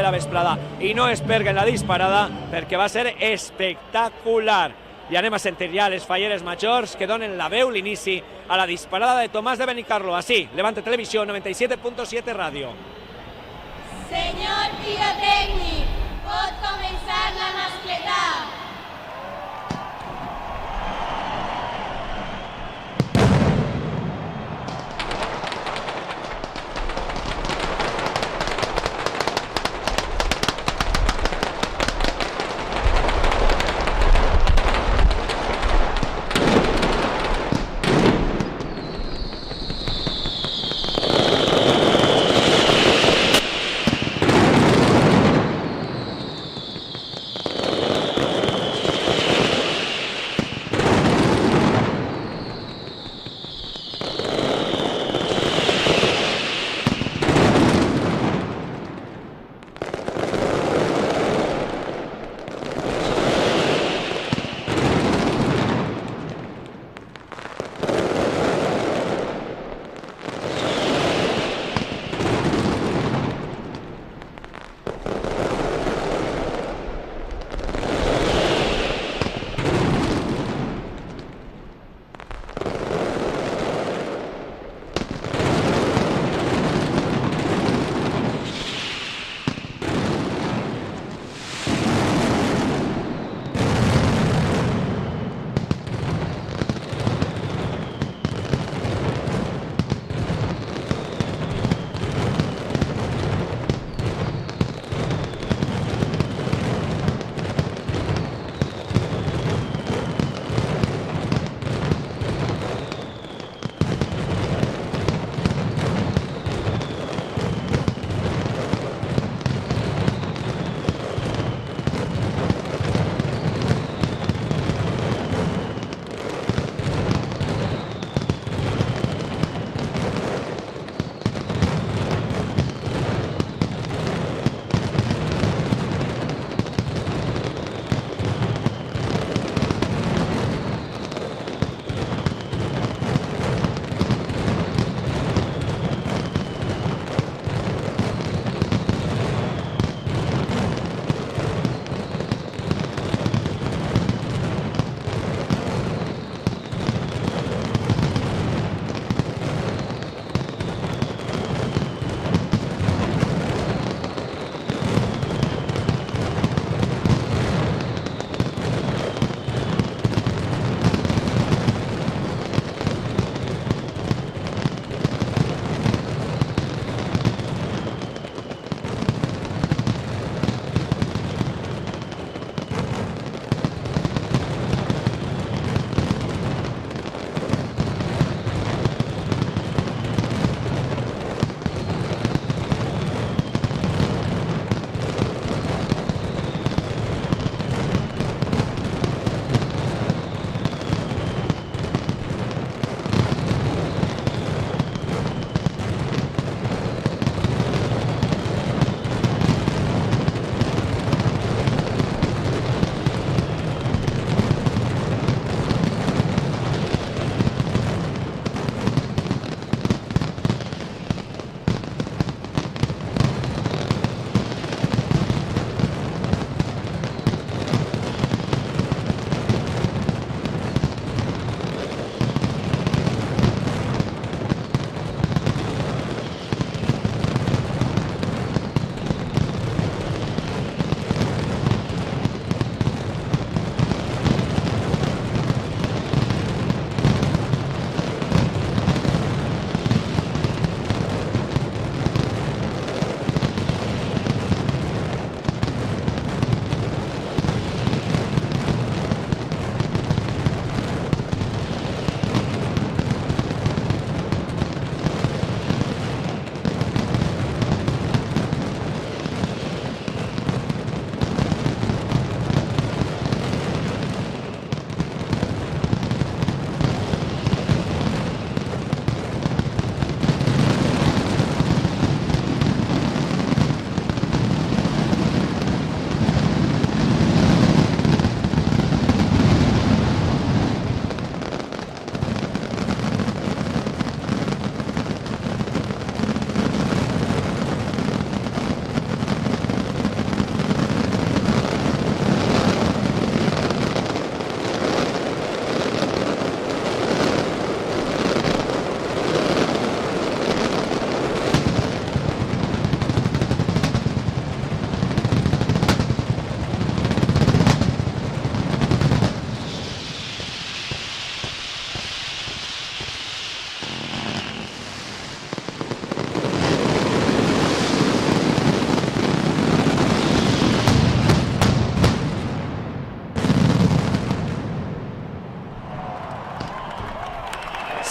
de la vesprada. I no es perguen la disparada perquè va ser espectacular. I anem a sentir ja les falleres majors que donen la veu, l'inici a la disparada de Tomàs de Benicarló. Així, Levante Televisió, 97.7 Ràdio. Senyor pirotècnic, pot començar la mascletà.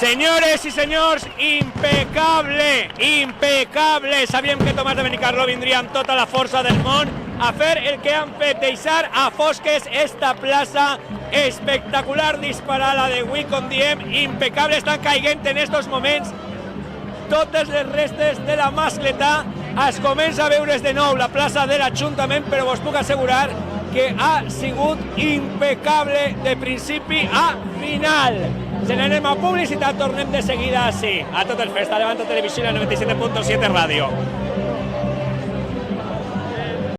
Senyores i senyors, impecable, impecable. Sabíem que Tomàs de Benicarló vindria amb tota la força del món a fer el que han fet, deixar a fosques esta plaça. Espectacular disparada de Wii, com diem, impecable. Estan caient en estos moments totes les restes de la mascletà. Es comença a veure's de nou la plaça de l'Ajuntament, però vos puc assegurar que ha sigut impecable de principi a final. Se n'anem a publicitat, tornem de seguida, sí, a tot el festa. Levanta Televisió, 97.7 Ràdio.